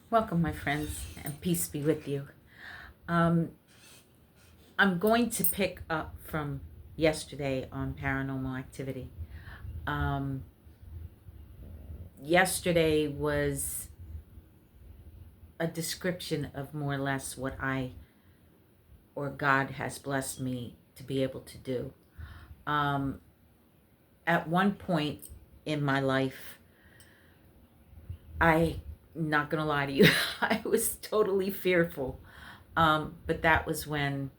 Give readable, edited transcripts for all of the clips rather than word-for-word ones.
Welcome, my friends, and peace be with you. Um, I'm going to pick up from yesterday on paranormal activity. Um, Yesterday was a description of more or less what I or God has blessed me to be able to do. Um, at one point in my life, I'm not going to lie to you, I was totally fearful. But that was when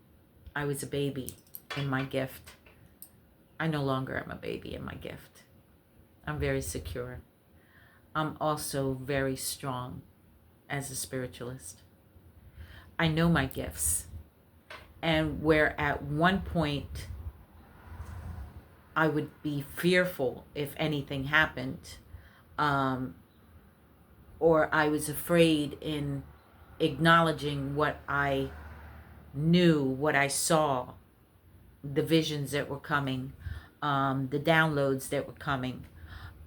I was a baby in my gift. I no longer am a baby in my gift. I'm very secure. I'm also very strong as a spiritualist. I know my gifts. And where at one point I would be fearful if anything happened, um, or I was afraid in acknowledging what I knew, what I saw, the visions that were coming, the downloads that were coming.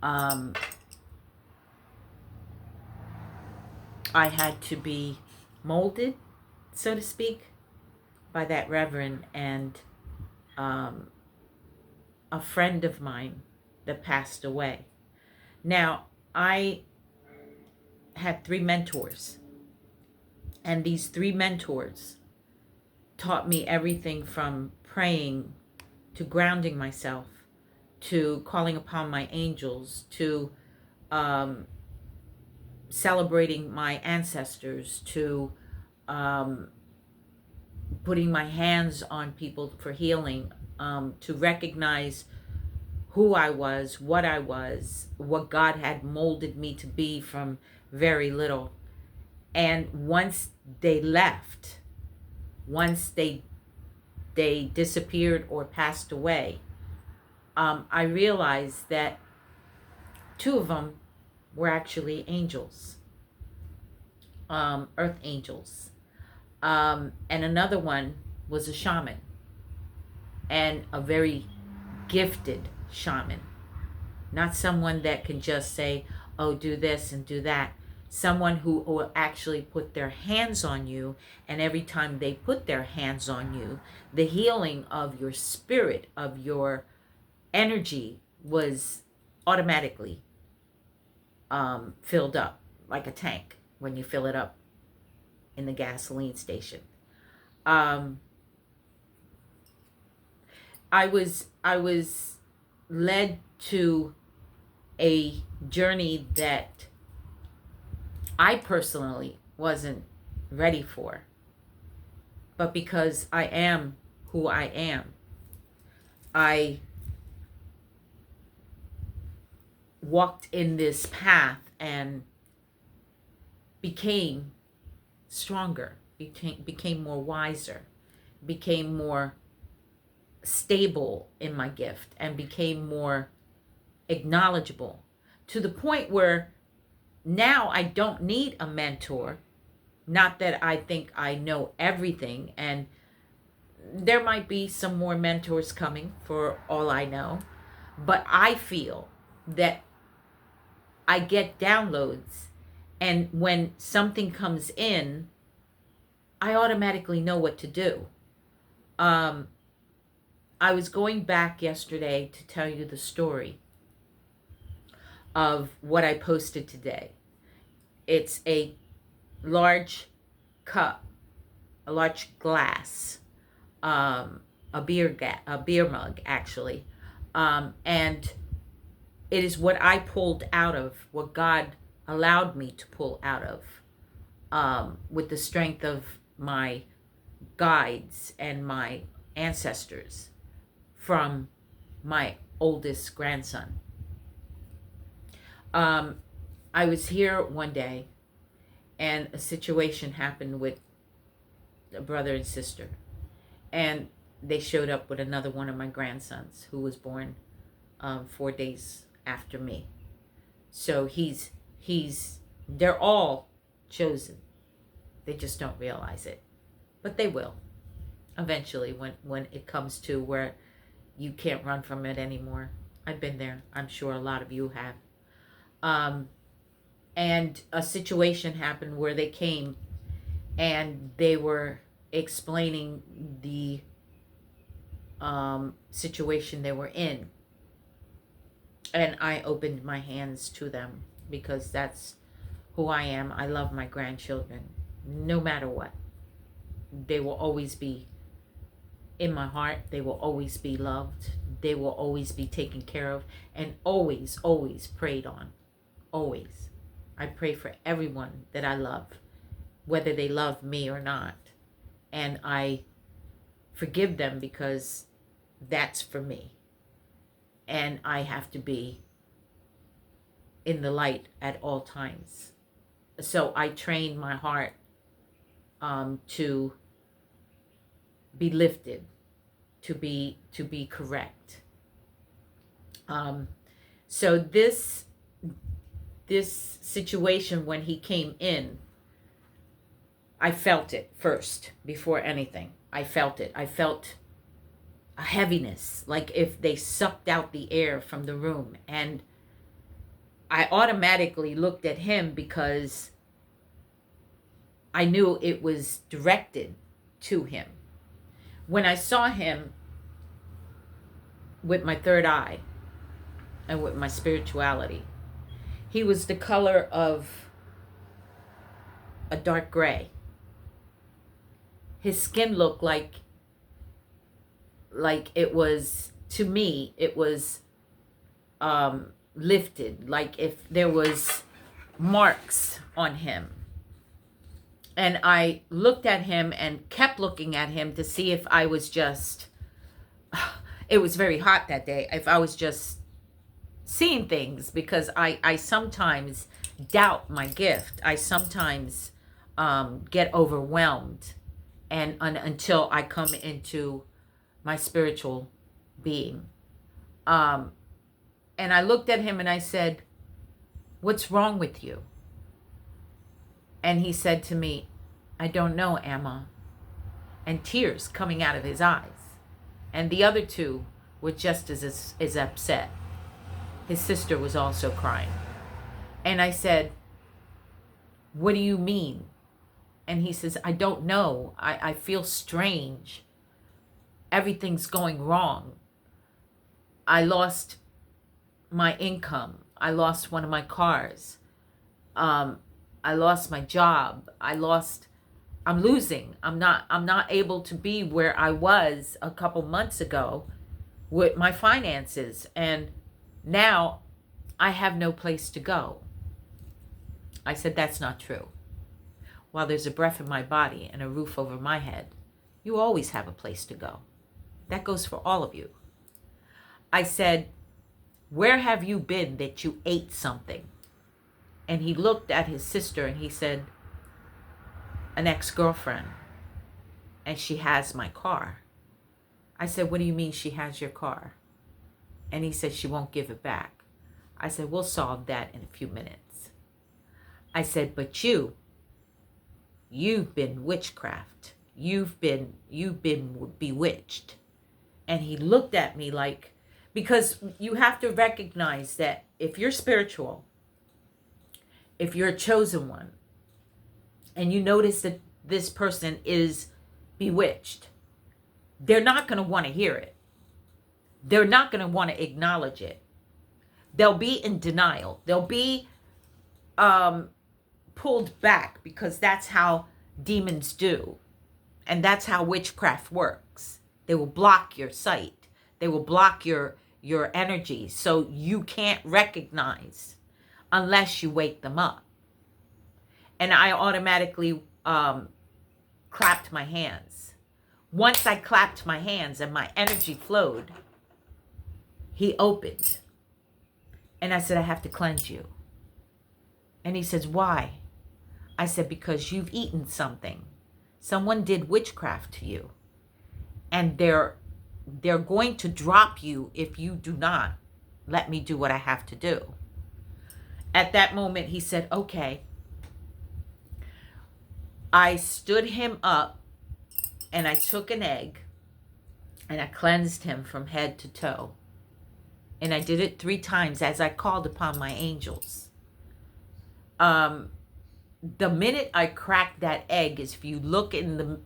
Um, I had to be molded, so to speak, by that reverend and um, a friend of mine that passed away. Now, I had three mentors, and these three mentors taught me everything from praying to grounding myself to calling upon my angels to um, celebrating my ancestors to um, putting my hands on people for healing, to recognize who I was, what God had molded me to be from very little. And once they left, once they disappeared or passed away, I realized that two of them were actually angels, earth angels. And another one was a shaman, and a very gifted shaman. Not someone that can just say, oh, do this and do that. Someone who will actually put their hands on you, and every time they put their hands on you, the healing of your spirit, of your energy was automatically filled up like a tank when you fill it up in the gasoline station. Um, I was led to a journey that I personally wasn't ready for. But because I am who I am, I walked in this path and became stronger, became more wiser, became more stable in my gift, and became more acknowledgeable to the point where now I don't need a mentor. Not that I think I know everything, and there might be some more mentors coming for all I know, but I feel that I get downloads, and when something comes in, I automatically know what to do. Um, I was going back yesterday to tell you the story of what I posted today. It's a large cup, a large glass, um, a beer mug actually, and it is what I pulled out of, what God allowed me to pull out of, with the strength of my guides and my ancestors from my oldest grandson. Um, I was here one day, and a situation happened with a brother and sister, and they showed up with another one of my grandsons who was born 4 days after me. So they're all chosen. They just don't realize it, but they will eventually when it comes to where you can't run from it anymore. I've been there. I'm sure a lot of you have. Um, And a situation happened where they came and they were explaining the situation they were in. And I opened my hands to them because that's who I am. I love my grandchildren no matter what. They will always be in my heart. They will always be loved. They will always be taken care of and always, always prayed on. Always. I pray for everyone that I love, whether they love me or not. And I forgive them because that's for me. And I have to be in the light at all times. So I train my heart to be lifted, to be correct. So this situation, when he came in, I felt it first before anything. I felt it. I felt a heaviness, like if they sucked out the air from the room. And I automatically looked at him because I knew it was directed to him. When I saw him with my third eye and with my spirituality, he was the color of a dark gray. His skin looked like it was, to me, it was lifted, like if there was marks on him. And I looked at him and kept looking at him to see if I was just, it was very hot that day, if I was just seeing things, because I sometimes doubt my gift. I sometimes get overwhelmed and until I come into my spiritual being. And I looked at him and I said, "What's wrong with you?" And he said to me, "I don't know, Emma." And tears coming out of his eyes. And the other two were just as upset. His sister was also crying. And I said, "What do you mean?" And he says, "I don't know. I feel strange. Everything's going wrong. I lost my income. I lost one of my cars. I lost my job. I'm losing. I'm not able to be where I was a couple months ago with my finances. And now I have no place to go." I said, "That's not true. While there's a breath in my body and a roof over my head, you always have a place to go. That goes for all of you." I said, "Where have you been that you ate something?" And he looked at his sister and he said, "An ex-girlfriend. And she has my car." I said, "What do you mean she has your car?" And he said, "She won't give it back." I said, "We'll solve that in a few minutes." I said, "But you've been witchcraft. You've been bewitched." And he looked at me like, because you have to recognize that if you're spiritual, if you're a chosen one, and you notice that this person is bewitched, they're not going to want to hear it. They're not going to want to acknowledge it. They'll be in denial. They'll be pulled back, because that's how demons do. And that's how witchcraft works. They will block your sight. They will block your energy, so you can't recognize unless you wake them up. And I automatically clapped my hands. Once I clapped my hands and my energy flowed, he opened. And I said, "I have to cleanse you." And he says, "Why?" I said, "Because you've eaten something. Someone did witchcraft to you. And they're going to drop you if you do not let me do what I have to do." At that moment, he said, "Okay." I stood him up and I took an egg and I cleansed him from head to toe. And I did it 3 times as I called upon my angels. Um, the minute I cracked that egg is, if you look in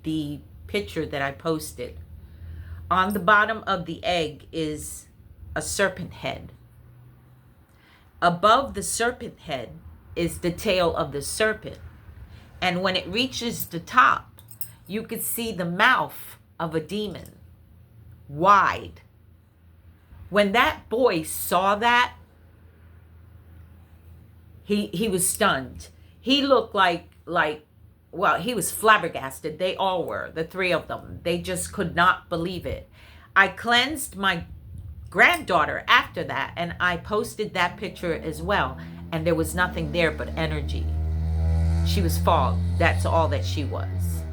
the picture that I posted, on the bottom of the egg is a serpent head. Above the serpent head is the tail of the serpent. And when it reaches the top, you could see the mouth of a demon, wide. When that boy saw that, he was stunned. He looked like well, he was flabbergasted. They all were, the three of them. They just could not believe it. I cleansed my granddaughter after that, and I posted that picture as well. And there was nothing there but energy. She was fogged. That's all that she was.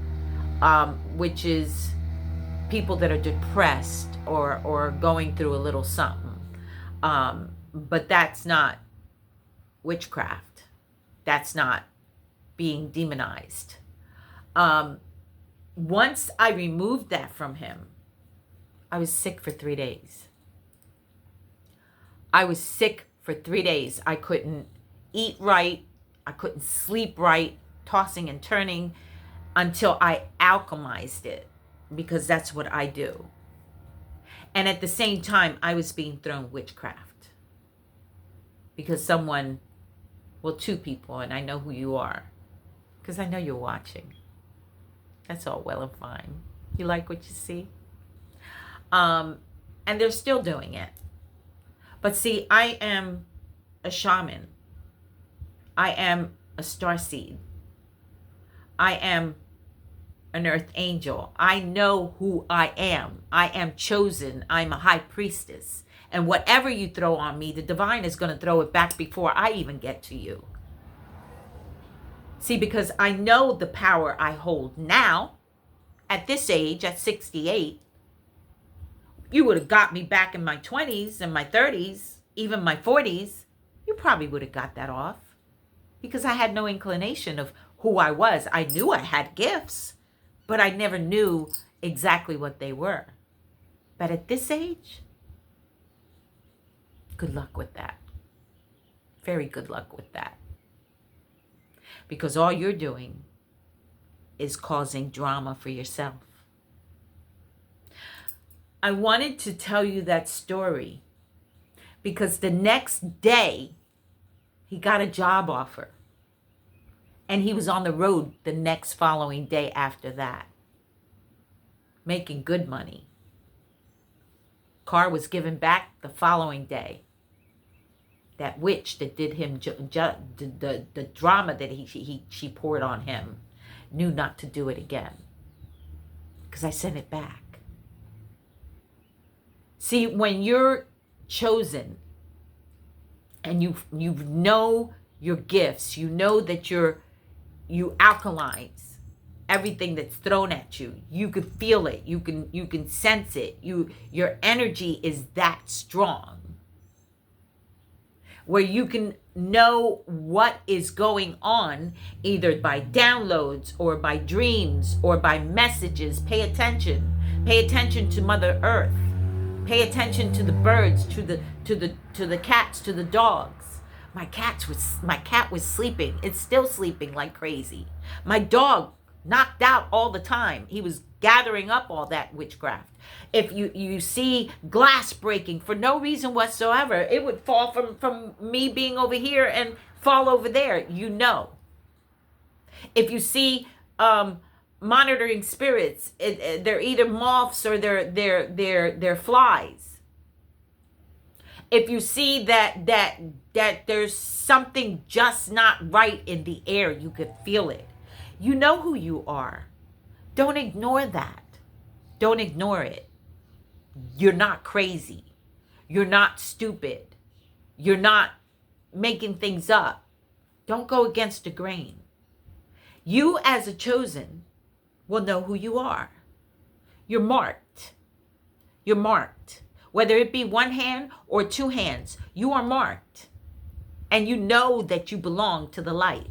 Which is people that are depressed or going through a little something. But that's not witchcraft. That's not being demonized. Once I removed that from him, I was sick for 3 days. I was sick for 3 days. I couldn't eat right. I couldn't sleep right, tossing and turning, until I alchemized it, because that's what I do. And at the same time, I was being thrown witchcraft. Because someone, well, two people, and I know who you are, because I know you're watching. That's all well and fine. You like what you see? And they're still doing it. But see, I am a shaman. I am a starseed. I am an earth angel. I know who I am. I am chosen. I'm a high priestess. And whatever you throw on me, the divine is going to throw it back before I even get to you. See, because I know the power I hold now, at this age, at 68. You would have got me back in my 20s and my 30s, even my 40s. You probably would have got that off, because I had no inclination of who I was. I knew I had gifts, but I never knew exactly what they were. But at this age, good luck with that. Very good luck with that. Because all you're doing is causing drama for yourself. I wanted to tell you that story because the next day he got a job offer. And he was on the road the next following day after that, making good money. Car was given back the following day. That witch that did him the drama that she poured on him knew not to do it again, because I sent it back. See, when you're chosen and you know your gifts, you know that you alkalize everything that's thrown at you. You can feel it. You can sense it. Your energy is that strong, where you can know what is going on, either by downloads or by dreams or by messages. Pay attention. Pay attention to Mother Earth. Pay attention to the birds, to the cats, to the dogs. My cat was sleeping. It's still sleeping like crazy. My dog knocked out all the time. He was gathering up all that witchcraft. If you see glass breaking for no reason whatsoever, it would fall from me being over here and fall over there. You know. If you see monitoring spirits, they're either moths or they're flies. If you see that there's something just not right in the air, you could feel it. You know who you are. Don't ignore that. Don't ignore it. You're not crazy. You're not stupid. You're not making things up. Don't go against the grain. You as a chosen will know who you are. You're marked. You're marked. Whether it be one hand or two hands, you are marked. And you know that you belong to the light.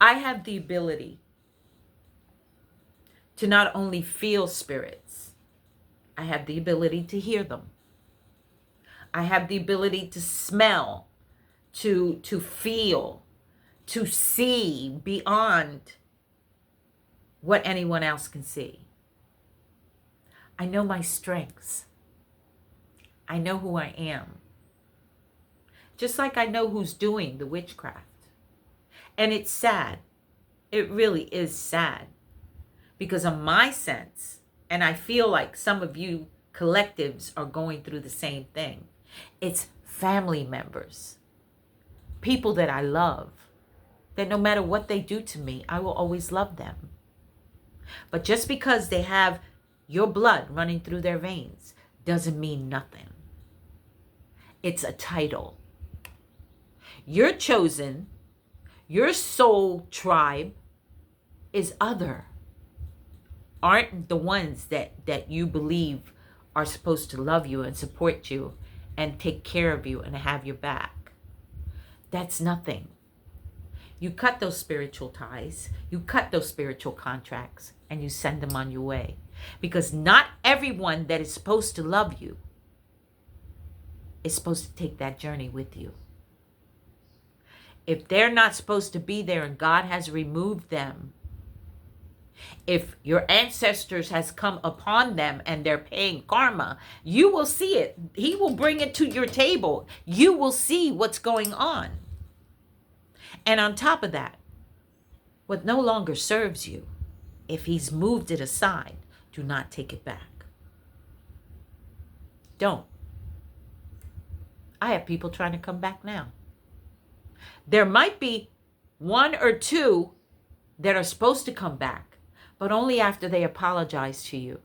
I have the ability to not only feel spirits, I have the ability to hear them. I have the ability to smell to feel, to see beyond what anyone else can see. I know my strengths. I know who I am. Just like I know who's doing the witchcraft. And it's sad. It really is sad. Because of my sense, and I feel like some of you collectives are going through the same thing. It's family members, people that I love, that no matter what they do to me, I will always love them. But just because they have your blood running through their veins doesn't mean nothing. It's a title. Your chosen, your soul tribe is other. Aren't the ones that you believe are supposed to love you and support you and take care of you and have your back. That's nothing. You cut those spiritual ties, you cut those spiritual contracts, and you send them on your way. Because not everyone that is supposed to love you is supposed to take that journey with you. If they're not supposed to be there and God has removed them, if your ancestors has come upon them and they're paying karma, you will see it. He will bring it to your table. You will see what's going on. And on top of that, what no longer serves you, if he's moved it aside, do not take it back. Don't. I have people trying to come back now. There might be one or two that are supposed to come back, but only after they apologize to you.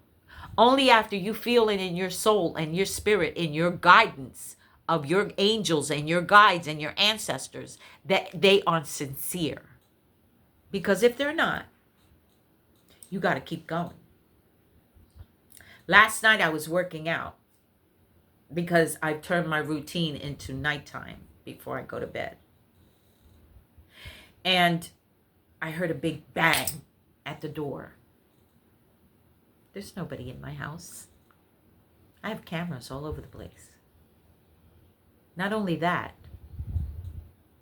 Only after you feel it in your soul and your spirit, in your guidance of your angels and your guides and your ancestors, that they are sincere. Because if they're not, you got to keep going. Last night I was working out because I've turned my routine into nighttime before I go to bed. And I heard a big bang at the door. There's nobody in my house. I have cameras all over the place. Not only that,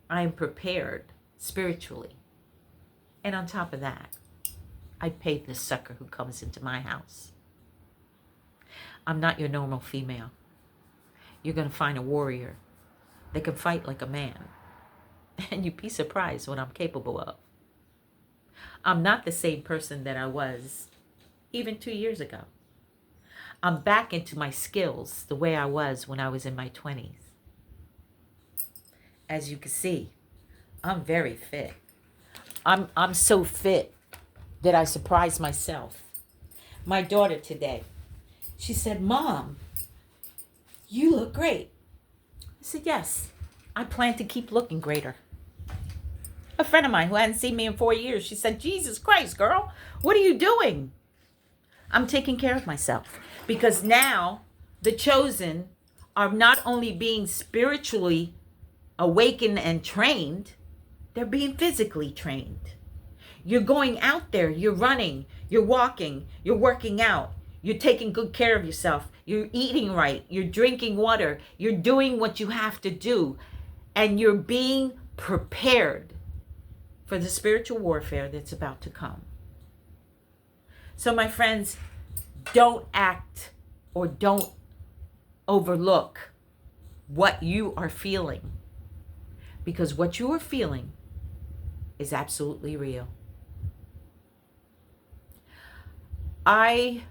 I am prepared spiritually. And on top of that, I paid this sucker who comes into my house. I'm not your normal female. You're going to find a warrior that can fight like a man. And you'd be surprised what I'm capable of. I'm not the same person that I was even 2 years ago. I'm back into my skills the way I was when I was in my 20s. As you can see, I'm very fit. I'm so fit that I surprised myself. My daughter today, she said, "Mom, you look great." I said, "Yes, I plan to keep looking greater." A friend of mine who hadn't seen me in 4 years, she said, "Jesus Christ, girl, what are you doing?" I'm taking care of myself because now the chosen are not only being spiritually awakened and trained, they're being physically trained. You're going out there, you're running, you're walking, you're working out, you're taking good care of yourself, you're eating right, you're drinking water, you're doing what you have to do, and you're being prepared for the spiritual warfare that's about to come. So my friends, don't act or don't overlook what you are feeling, because what you are feeling is absolutely real. I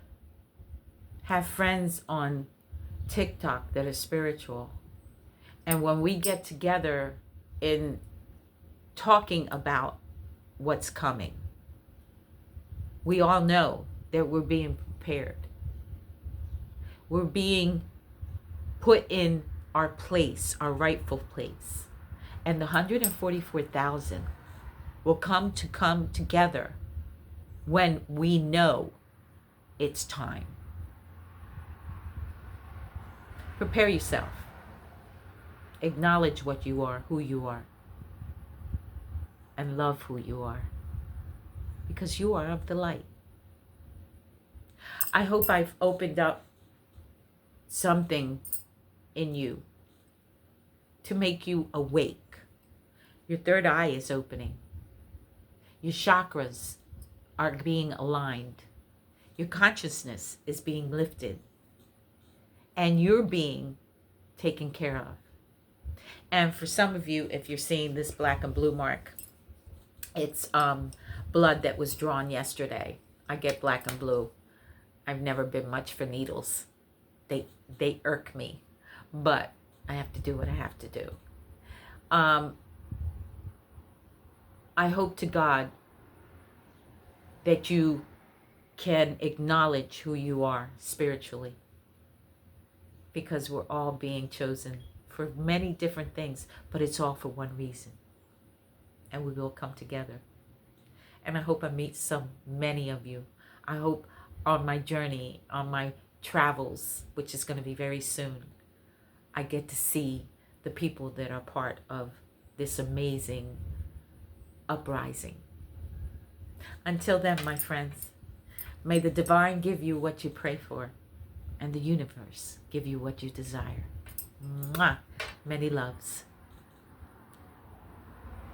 have friends on TikTok that are spiritual, and when we get together in talking about what's coming, we all know that we're being prepared. We're being put in our place, our rightful place. And the 144,000 will come together when we know it's time. Prepare yourself. Acknowledge what you are, who you are, and love who you are, because you are of the light. I hope I've opened up something in you to make you awake Your third eye is opening. Your chakras are being aligned. Your consciousness is being lifted. And you're being taken care of. And for some of you, if you're seeing this black and blue mark, it's blood that was drawn yesterday. I get black and blue. I've never been much for needles. They irk me. But I have to do what I have to do. I hope to God that you can acknowledge who you are spiritually, because we're all being chosen for many different things, but it's all for one reason, and we will come together. And I hope I meet many of you. I hope on my journey, on my travels, which is going to be very soon, I get to see the people that are part of this amazing uprising. Until then, my friends, may the divine give you what you pray for, and the universe give you what you desire. Mwah! Many loves.